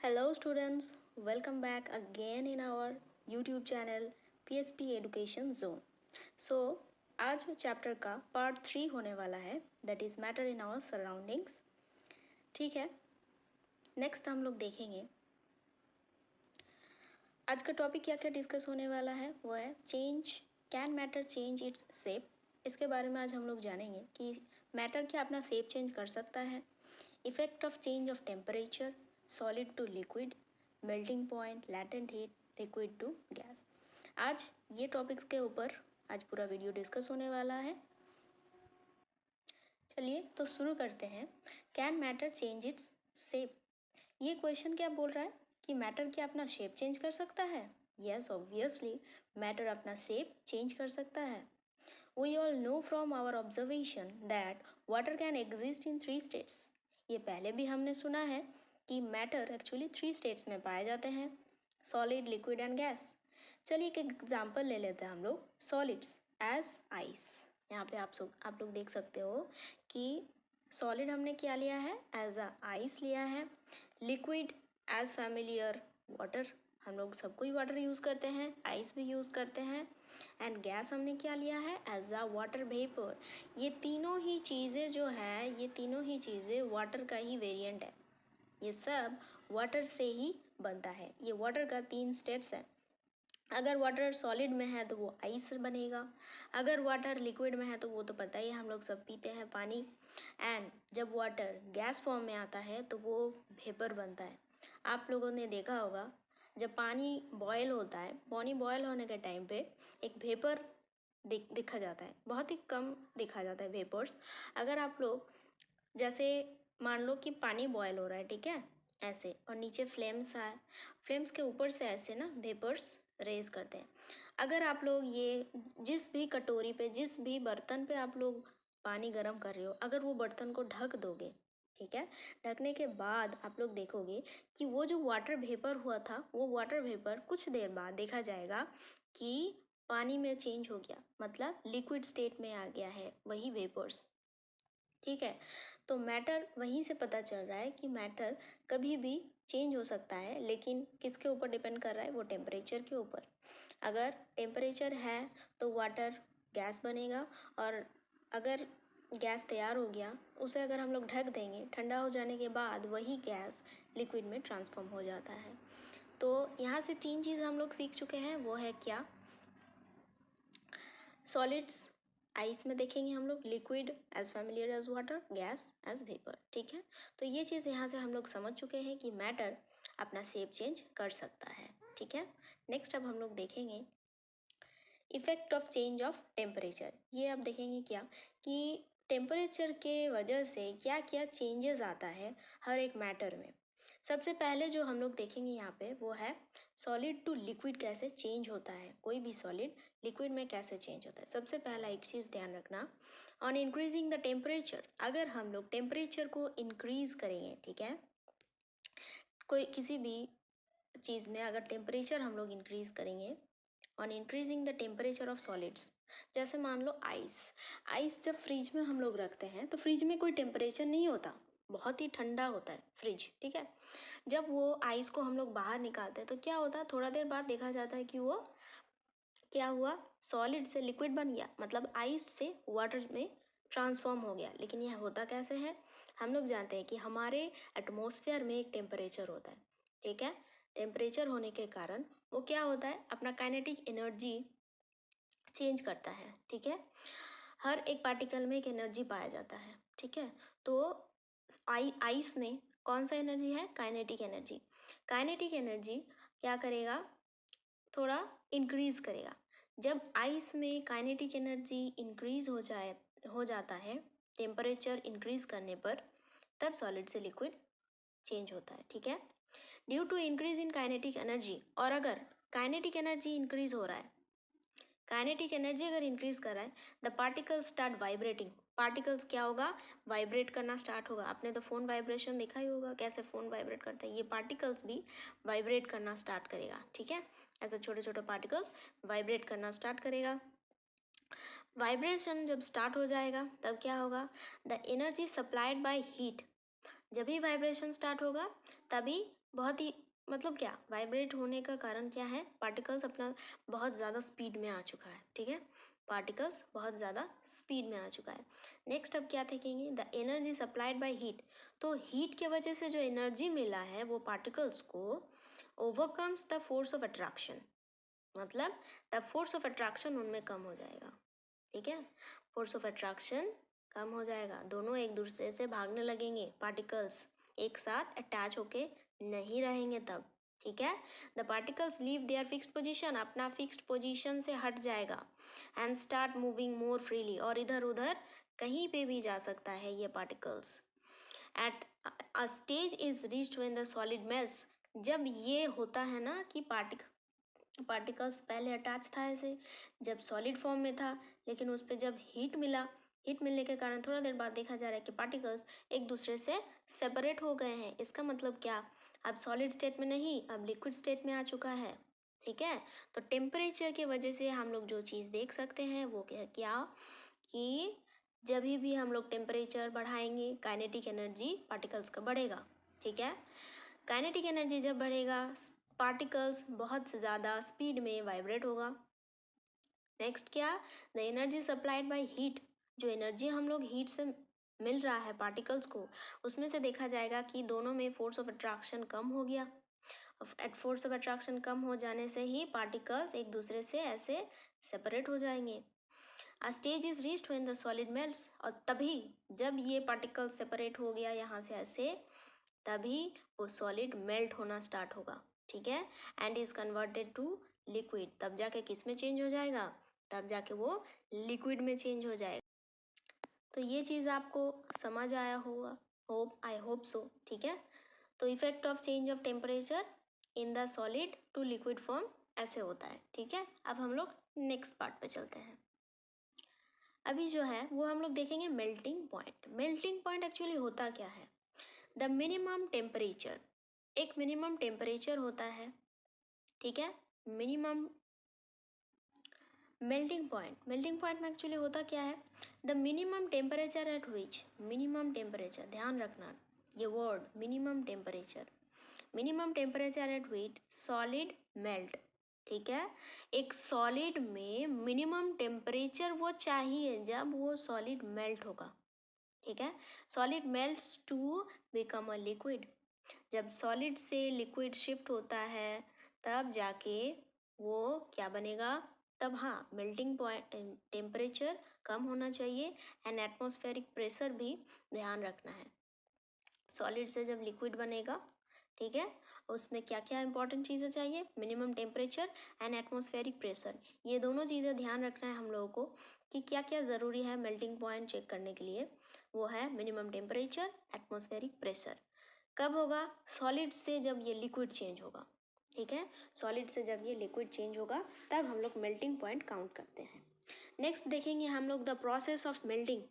Hello students, welcome back again in our YouTube channel PHP Education Zone. So आज chapter का part 3 होने वाला है that is matter in our surroundings. ठीक है, नेक्स्ट हम लोग देखेंगे आज का टॉपिक क्या क्या डिस्कस होने वाला है. वो है change, can matter change its shape. इसके बारे में आज हम लोग जानेंगे कि मैटर क्या अपना शेप चेंज कर सकता है. Effect of change of temperature, solid to liquid, melting point, latent heat, liquid to gas. आज ये टॉपिक्स के ऊपर आज पूरा वीडियो डिस्कस होने वाला है. चलिए तो शुरू करते हैं. Can matter change its shape. ये क्वेश्चन क्या बोल रहा है कि मैटर क्या अपना शेप चेंज कर सकता है. यस, ऑब्वियसली मैटर अपना शेप चेंज कर सकता है. We all know from our observation that water can exist in 3 states. ये पहले भी हमने सुना है कि मैटर एक्चुअली 3 स्टेट्स में पाए जाते हैं, सॉलिड, लिक्विड एंड गैस. चलिए एक एग्जांपल ले लेते हैं हम लोग. Solids as ice. यहाँ पे आप लोग देख सकते हो कि सॉलिड हमने क्या लिया है, एज अ आइस लिया है. लिक्विड एज फैमिलियर वाटर, हम लोग सब कोई वाटर यूज़ करते हैं, आइस भी यूज़ करते हैं. एंड गैस हमने क्या लिया है, एज अ वाटर वेपर. ये तीनों ही चीज़ें जो है, ये तीनों ही चीज़ें वाटर का ही वेरिएंट है. ये सब वाटर से ही बनता है. ये वाटर का 3 स्टेट्स है. अगर वाटर सॉलिड में है तो वो आइस बनेगा. अगर वाटर लिक्विड में है तो वो तो पता ही है, हम लोग सब पीते हैं पानी. एंड जब वाटर गैस फॉर्म में आता है तो वो वेपर बनता है. आप लोगों ने देखा होगा जब पानी बॉयल होता है, पानी बॉयल होने के टाइम पे एक वेपर दिखा जाता है, बहुत ही कम दिखा जाता है वेपर्स. अगर आप लोग जैसे मान लो कि पानी बॉयल हो रहा है, ठीक है, ऐसे, और नीचे फ्लेम्स है, फ्लेम्स के ऊपर से ऐसे ना वेपर्स रेज करते हैं. अगर आप लोग ये जिस भी कटोरी पे, जिस भी बर्तन पे आप लोग पानी गर्म कर रहे हो, अगर वो बर्तन को ढक दोगे, ठीक है, ढकने के बाद आप लोग देखोगे कि वो जो वाटर वेपर हुआ था, वो वाटर वेपर कुछ देर बाद देखा जाएगा कि पानी में चेंज हो गया, मतलब लिक्विड स्टेट में आ गया है वही वेपर्स. ठीक है, तो मैटर वहीं से पता चल रहा है कि मैटर कभी भी चेंज हो सकता है, लेकिन किसके ऊपर डिपेंड कर रहा है, वो टेम्परेचर के ऊपर. अगर टेम्परेचर है तो वाटर गैस बनेगा, और अगर गैस तैयार हो गया, उसे अगर हम लोग ढक देंगे, ठंडा हो जाने के बाद वही गैस लिक्विड में ट्रांसफॉर्म हो जाता है. तो यहाँ से 3 चीज़ हम लोग सीख चुके हैं. वो है क्या, सॉलिड्स आइस में देखेंगे हम लोग, liquid as familiar as water, gas as vapour. ठीक है, तो ये चीज़ यहाँ से हम लोग समझ चुके हैं कि मैटर अपना शेप चेंज कर सकता है. ठीक है, नेक्स्ट अब हम लोग देखेंगे effect of change of temperature. ये अब देखेंगे क्या कि टेम्परेचर के वजह से क्या क्या चेंजेस आता है हर एक मैटर में. सबसे पहले जो हम लोग देखेंगे यहाँ पे वो है सॉलिड टू लिक्विड कैसे चेंज होता है. कोई भी सॉलिड लिक्विड में कैसे चेंज होता है. सबसे पहला एक चीज़ ध्यान रखना, ऑन इंक्रीजिंग द टेम्परेचर. अगर हम लोग टेम्परेचर को इंक्रीज करेंगे, ठीक है, कोई किसी भी चीज़ में अगर टेम्परेचर हम लोग इंक्रीज करेंगे, on increasing the temperature of solids, जैसे मान लो आइस. आइस जब फ्रिज में हम लोग रखते हैं तो फ्रिज में कोई टेम्परेचर नहीं होता, बहुत ही ठंडा होता है फ्रिज. ठीक है, जब वो आइस को हम लोग बाहर निकालते हैं तो क्या होता है, थोड़ा देर बाद देखा जाता है कि वो क्या हुआ, सॉलिड से लिक्विड बन गया, मतलब आइस से वाटर में ट्रांसफॉर्म हो गया. लेकिन यह होता कैसे है, हम लोग जानते हैं कि हमारे एटमॉस्फेयर में एक टेम्परेचर होता है. ठीक है, टेम्परेचर होने के कारण वो क्या होता है, अपना काइनेटिक एनर्जी चेंज करता है. ठीक है, हर एक पार्टिकल में एक एनर्जी पाया जाता है. ठीक है, तो आइस में कौन सा एनर्जी है, काइनेटिक एनर्जी. काइनेटिक एनर्जी क्या करेगा, थोड़ा इंक्रीज करेगा. जब आइस में काइनेटिक एनर्जी इंक्रीज हो जाता है टेम्परेचर इंक्रीज करने पर, तब सॉलिड से लिक्विड चेंज होता है. ठीक है, due to increase in kinetic energy. और अगर काइनेटिक एनर्जी इंक्रीज हो रहा है, काइनेटिक एनर्जी अगर इंक्रीज कर रहा है, the particles start vibrating. Particles क्या होगा, वाइब्रेट करना स्टार्ट होगा. आपने तो फोन वाइब्रेशन देखा ही होगा, कैसे फोन वाइब्रेट करता है. ये पार्टिकल्स भी वाइब्रेट करना स्टार्ट करेगा. ठीक है, ऐसे छोटे छोटे पार्टिकल्स वाइब्रेट करना स्टार्ट करेगा. वाइब्रेशन जब स्टार्ट हो जाएगा तब क्या होगा, the energy supplied by heat. जब भी वाइब्रेशन स्टार्ट होगा तभी बहुत ही मतलब क्या वाइब्रेट होने का कारण क्या है, पार्टिकल्स अपना बहुत ज़्यादा स्पीड में आ चुका है, ठीक है, पार्टिकल्स बहुत ज़्यादा स्पीड में आ चुका है। नेक्स्ट अब क्या देखेंगे, the energy supplied by heat. तो हीट के वजह से जो एनर्जी मिला है वो पार्टिकल्स को overcomes the force of attraction, मतलब द फोर्स ऑफ अट्रैक्शन उनमें कम हो जाएगा, ठीक है, फोर्स ऑफ अट्रैक्शन कम हो जाएगा, दोनों एक दूसरे से भागने लगेंगे, पार्टिकल्स एक साथ अटैच होके नहीं रहेंगे तब, ठीक है। The particles leave their fixed position, अपना फिक्स्ड पोजीशन से हट जाएगा, and start moving more freely, और इधर उधर कहीं पे भी जा सकता है ये particles. At a stage is reached when the solid melts, जब ये होता है ना कि पार्टिकल्स पहले अटैच था ऐसे जब सॉलिड फॉर्म में था, लेकिन उस पर जब हीट मिला, हीट मिलने के कारण थोड़ा देर बाद देखा जा रहा है कि पार्टिकल्स एक दूसरे से सेपरेट हो गए हैं। इसका मतलब क्या, अब सॉलिड स्टेट में नहीं, अब लिक्विड स्टेट में आ चुका है, ठीक है। तो टेम्परेचर की वजह से हम लोग जो चीज़ देख सकते हैं वो क्या कि जब भी हम लोग टेम्परेचर बढ़ाएंगे काइनेटिक एनर्जी पार्टिकल्स का बढ़ेगा, ठीक है। काइनेटिक एनर्जी जब बढ़ेगा पार्टिकल्स बहुत ज़्यादा स्पीड में वाइब्रेट होगा। नेक्स्ट क्या, the energy supplied by heat, जो एनर्जी हम लोग हीट से मिल रहा है पार्टिकल्स को, उसमें से देखा जाएगा कि दोनों में फोर्स ऑफ अट्रैक्शन कम हो गया। एट फोर्स ऑफ अट्रैक्शन कम हो जाने से ही पार्टिकल्स एक दूसरे से ऐसे सेपरेट हो जाएंगे। अ stage is reached when the solid melts, और तभी जब ये पार्टिकल सेपरेट हो गया यहाँ से ऐसे, तभी वो सॉलिड मेल्ट होना स्टार्ट होगा, ठीक है, and is converted to liquid, तब जाके किस में चेंज हो जाएगा, तब जाके वो लिक्विड में चेंज हो जाएगा। तो ये चीज़ आपको समझ आया होगा, आई होप सो, ठीक है। तो effect of change of temperature in the solid to liquid form ऐसे होता है, ठीक है। अब हम लोग नेक्स्ट पार्ट पे चलते हैं। अभी जो है वो हम लोग देखेंगे melting point. Melting point actually होता क्या है, द मिनिमम टेम्परेचर, एक मिनिमम टेम्परेचर होता है, ठीक है, मिनिमम मेल्टिंग पॉइंट में एक्चुअली होता क्या है, the minimum temperature at which, minimum temperature ध्यान रखना ये word minimum temperature at which solid melt, ठीक है। एक सॉलिड में मिनिमम टेम्परेचर वो चाहिए जब वो सॉलिड मेल्ट होगा, ठीक है। Solid melts to become a liquid, जब सॉलिड से लिक्विड शिफ्ट होता है तब जाके वो क्या बनेगा, तब हाँ मेल्टिंग पॉइंट टेम्परेचर कम होना चाहिए, एंड एटमॉस्फेरिक प्रेशर भी ध्यान रखना है। सॉलिड से जब लिक्विड बनेगा, ठीक है, उसमें क्या क्या इंपॉर्टेंट चीज़ें चाहिए, minimum temperature and atmospheric pressure, ये दोनों चीज़ें ध्यान रखना है हम लोगों को कि क्या क्या ज़रूरी है मेल्टिंग पॉइंट चेक करने के लिए। वो है मिनिमम टेम्परेचर, एटमॉस्फेरिक प्रेशर। कब होगा, सॉलिड से जब ये लिक्विड चेंज होगा, ठीक है, सॉलिड से जब ये लिक्विड चेंज होगा तब हम लोग मेल्टिंग पॉइंट काउंट करते हैं। नेक्स्ट देखेंगे हम लोग द प्रोसेस ऑफ मेल्टिंग,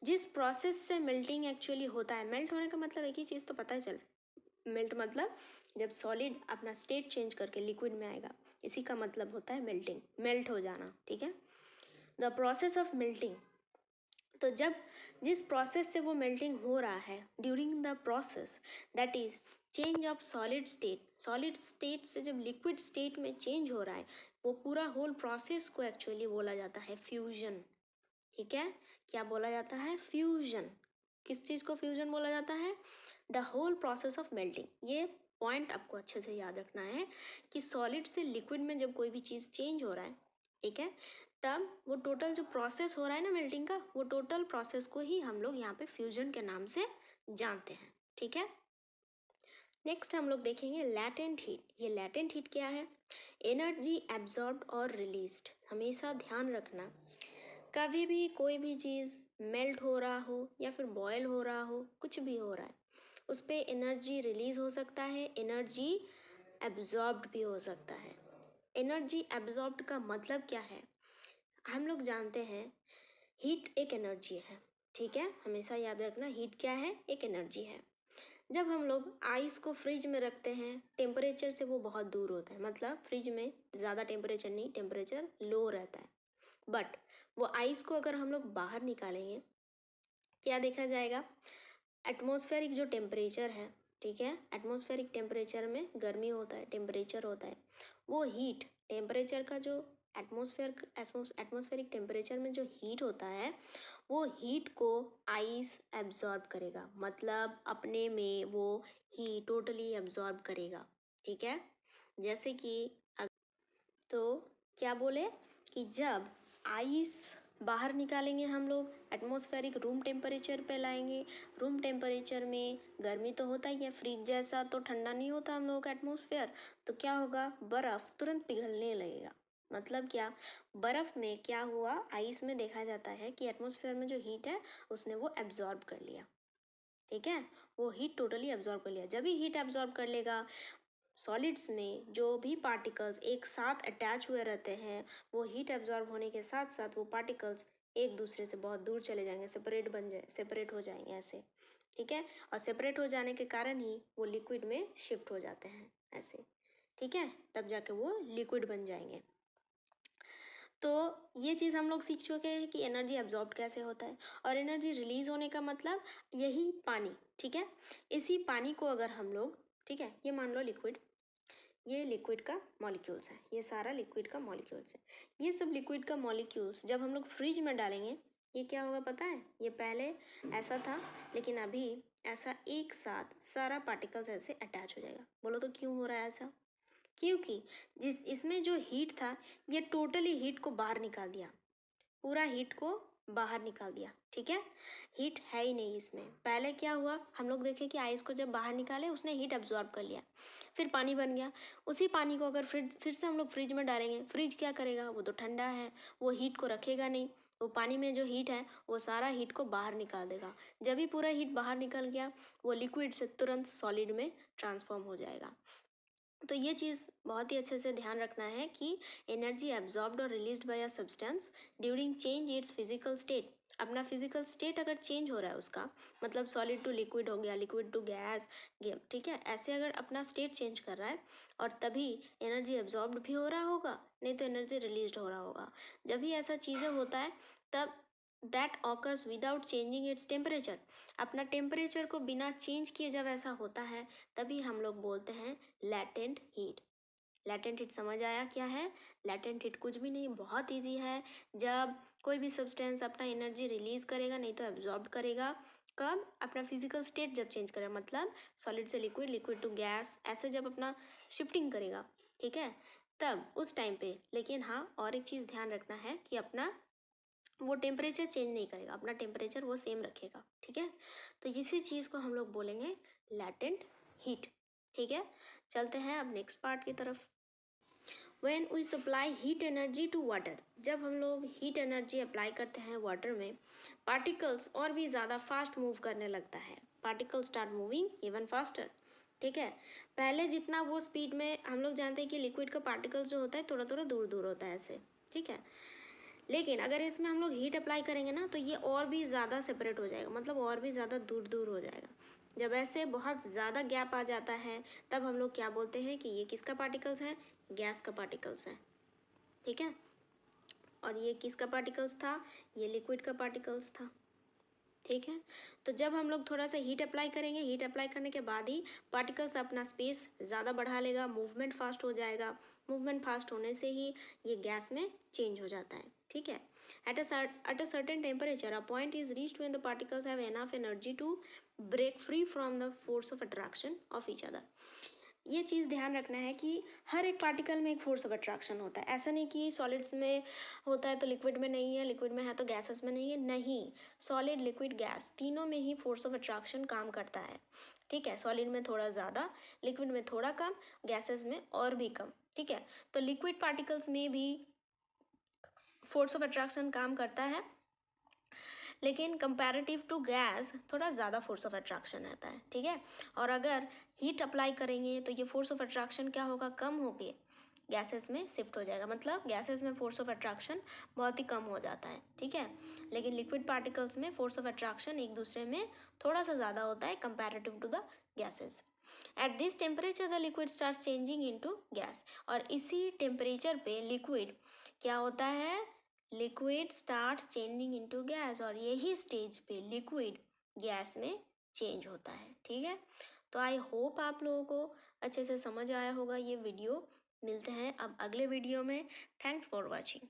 जिस प्रोसेस से मेल्टिंग एक्चुअली होता है, मेल्ट होने का मतलब एक ही चीज़ तो पता है चल, मेल्ट मतलब जब सॉलिड अपना स्टेट चेंज करके लिक्विड में आएगा, इसी का मतलब होता है मेल्टिंग, मेल्ट हो जाना, ठीक है। द प्रोसेस ऑफ मेल्टिंग, तो जब जिस प्रोसेस से वो मेल्टिंग हो रहा है, during the process that is change of solid state से जब लिक्विड स्टेट में चेंज हो रहा है, वो पूरा होल प्रोसेस को एक्चुअली बोला जाता है फ्यूजन, ठीक है। क्या बोला जाता है, फ्यूजन। किस चीज़ को फ्यूजन बोला जाता है, the whole process of melting. ये पॉइंट आपको अच्छे से याद रखना है कि सॉलिड से लिक्विड में जब कोई भी चीज़ चेंज हो रहा है, ठीक है, तब वो टोटल जो प्रोसेस हो रहा है ना मेल्टिंग का, वो टोटल प्रोसेस को ही हम लोग यहाँ पे फ्यूजन के नाम से जानते हैं, ठीक है। नेक्स्ट हम लोग देखेंगे लैटेंट हीट। ये लैटेंट हीट क्या है, एनर्जी एब्जॉर्ब्ड और रिलीज्ड। हमेशा ध्यान रखना, कभी भी कोई भी चीज़ मेल्ट हो रहा हो या फिर बॉयल हो रहा हो, कुछ भी हो रहा है, उस पर एनर्जी रिलीज हो सकता है, एनर्जी एब्जॉर्ब्ड भी हो सकता है। एनर्जी एब्जॉर्ब्ड का मतलब क्या है, हम लोग जानते हैं हीट एक एनर्जी है, ठीक है, हमेशा याद रखना हीट क्या है, एक एनर्जी है। जब हम लोग आइस को फ्रिज में रखते हैं, टेम्परेचर से वो बहुत दूर होता है, मतलब फ्रिज में ज़्यादा टेम्परेचर नहीं, टेम्परेचर लो रहता है, बट वो आइस को अगर हम लोग बाहर निकालेंगे, क्या देखा जाएगा, एटमॉस्फेरिक जो टेम्परेचर है, ठीक है, एटमॉस्फेरिक टेम्परेचर में गर्मी होता है, टेम्परेचर होता है, वो हीट टेम्परेचर का जो एटमॉस्फेरिक टेम्परेचर में जो हीट होता है वो हीट को आइस एब्जॉर्ब करेगा, मतलब अपने में वो हीट टोटली एब्जॉर्ब करेगा, ठीक है। जैसे कि तो क्या बोले कि जब आइस बाहर निकालेंगे हम लोग एटमॉस्फेरिक रूम टेम्परेचर पे लाएंगे, रूम टेम्परेचर में गर्मी तो होता ही है, फ्रिज जैसा तो ठंडा नहीं होता हम लोगों का एटमॉस्फेयर, तो क्या होगा, बर्फ़ तुरंत पिघलने लगेगा। मतलब क्या, बर्फ़ में क्या हुआ, आइस में देखा जाता है कि एटमॉस्फेयर में जो हीट है उसने वो एब्जॉर्ब कर लिया, ठीक है, वो हीट टोटली एब्जॉर्ब कर लिया। जब भी हीट एब्जॉर्ब कर लेगा, सॉलिड्स में जो भी पार्टिकल्स एक साथ अटैच हुए रहते हैं, वो हीट एब्जॉर्ब होने के साथ साथ वो पार्टिकल्स एक दूसरे से बहुत दूर चले जाएंगे, सेपरेट हो जाएंगे ऐसे, ठीक है। और सेपरेट हो जाने के कारण ही वो लिक्विड में शिफ्ट हो जाते हैं ऐसे, ठीक है, तब जाके वो लिक्विड बन जाएंगे। तो ये चीज़ हम लोग सीख चुके हैं कि एनर्जी एब्जॉर्ब कैसे होता है, और एनर्जी रिलीज होने का मतलब यही पानी, ठीक है। इसी पानी को अगर हम लोग, ठीक है, ये मान लो लिक्विड, ये लिक्विड का मॉलिक्यूल्स है, ये सारा लिक्विड का मॉलिक्यूल्स है, ये सब लिक्विड का मॉलिक्यूल्स जब हम लोग फ्रिज में डालेंगे, ये क्या होगा पता है, ये पहले ऐसा था लेकिन अभी ऐसा एक साथ सारा पार्टिकल्स ऐसे अटैच हो जाएगा। बोलो तो क्यों हो रहा है ऐसा, क्योंकि जिस इसमें जो हीट था ये टोटली हीट को बाहर निकाल दिया, पूरा हीट को बाहर निकाल दिया, ठीक है, हीट है ही नहीं इसमें। पहले क्या हुआ, हम लोग देखें कि आइस को जब बाहर निकाले उसने हीट एब्जॉर्ब कर लिया, फिर पानी बन गया, उसी पानी को अगर फिर से हम लोग फ्रिज में डालेंगे, फ्रिज क्या करेगा, वो तो ठंडा है, वो हीट को रखेगा नहीं, वो पानी में जो हीट है वो सारा हीट को बाहर निकाल देगा। जब भी पूरा हीट बाहर निकल गया, वो लिक्विड से तुरंत सॉलिड में ट्रांसफॉर्म हो जाएगा। तो ये चीज़ बहुत ही अच्छे से ध्यान रखना है कि एनर्जी एब्जॉर्ब्ड और released by a substance during change it's physical state, अपना फिजिकल स्टेट अगर चेंज हो रहा है उसका, मतलब सॉलिड टू लिक्विड हो गया, लिक्विड टू गैस, ठीक है, ऐसे अगर अपना स्टेट चेंज कर रहा है और तभी एनर्जी एब्जॉर्ब्ड भी हो रहा होगा, नहीं तो एनर्जी रिलीज्ड हो रहा होगा। जब भी ऐसा चीज़ें होता है तब that occurs without changing its temperature, अपना टेम्परेचर को बिना चेंज किए जब ऐसा होता है तभी हम लोग बोलते हैं लैटेंट हीट। लैटेंट हीट समझ आया क्या है, लैटेंट हीट कुछ भी नहीं, बहुत इजी है। जब कोई भी सब्सटेंस अपना एनर्जी रिलीज करेगा नहीं तो एब्जॉर्ब करेगा, कब, अपना फिजिकल स्टेट जब चेंज करेगा, मतलब सॉलिड से लिक्विड, लिक्विड टू गैस, ऐसे जब अपना शिफ्टिंग करेगा, ठीक है, तब उस टाइम पे। लेकिन हाँ, और एक चीज़ ध्यान रखना है कि अपना वो टेम्परेचर चेंज नहीं करेगा, अपना टेम्परेचर वो सेम रखेगा, ठीक है। तो इसी चीज़ को हम लोग बोलेंगे लैटेंट हीट, ठीक है। चलते हैं अब नेक्स्ट पार्ट की तरफ। When we supply heat energy to water, जब हम लोग हीट एनर्जी अप्लाई करते हैं वाटर में, पार्टिकल्स और भी ज़्यादा फास्ट मूव करने लगता है, particles start moving even faster, ठीक है। पहले जितना वो स्पीड में, हम लोग जानते हैं कि लिक्विड का पार्टिकल्स जो होता है थोड़ा थोड़ा दूर दूर होता है ऐसे, ठीक है, लेकिन अगर इसमें हम लोग हीट अप्लाई करेंगे ना तो ये और भी ज़्यादा सेपरेट हो जाएगा, मतलब और भी ज़्यादा दूर दूर हो जाएगा। जब ऐसे बहुत ज़्यादा गैप आ जाता है तब हम लोग क्या बोलते हैं कि ये किसका पार्टिकल्स है, गैस का पार्टिकल्स है, ठीक है। और ये किसका पार्टिकल्स था, ये लिक्विड का पार्टिकल्स था, ठीक है। तो जब हम लोग थोड़ा सा हीट अप्लाई करेंगे, हीट अप्लाई करने के बाद ही पार्टिकल्स अपना स्पेस ज़्यादा बढ़ा लेगा, मूवमेंट फास्ट हो जाएगा, मूवमेंट फास्ट होने से ही ये गैस में चेंज हो जाता है, ठीक है। At a certain temperature a point is reached when the particles have enough energy to break free from the force of attraction of each other. ये चीज़ ध्यान रखना है कि हर एक पार्टिकल में एक फोर्स ऑफ अट्रैक्शन होता है, ऐसा नहीं कि सॉलिड्स में होता है तो लिक्विड में नहीं है, लिक्विड में है तो गैसेस में नहीं है, नहीं, सॉलिड, लिक्विड, गैस तीनों में ही फोर्स ऑफ अट्रैक्शन काम करता है, ठीक है। सॉलिड में थोड़ा ज़्यादा, लिक्विड में थोड़ा कम, गैसेस में और भी कम, ठीक है। तो लिक्विड पार्टिकल्स में भी फोर्स ऑफ अट्रैक्शन काम करता है, लेकिन कंपैरेटिव टू गैस थोड़ा ज़्यादा फोर्स ऑफ अट्रैक्शन रहता है, ठीक है। और अगर हीट अप्लाई करेंगे तो ये फोर्स ऑफ अट्रैक्शन क्या होगा, कम हो के गैसेस में शिफ्ट हो जाएगा, मतलब गैसेस में फोर्स ऑफ अट्रैक्शन बहुत ही कम हो जाता है, ठीक है। लेकिन लिक्विड पार्टिकल्स में फोर्स ऑफ अट्रैक्शन एक दूसरे में थोड़ा सा ज़्यादा होता है comparative to the gases. At this temperature the liquid start changing into gas, और इसी टेम्परेचर पे लिक्विड क्या होता है, liquid starts changing into gas, और यही स्टेज पे लिक्विड गैस में चेंज होता है। ठीक है, तो आई होप आप लोगों को अच्छे से समझ आया होगा ये वीडियो। मिलते हैं अब अगले वीडियो में। Thanks for watching.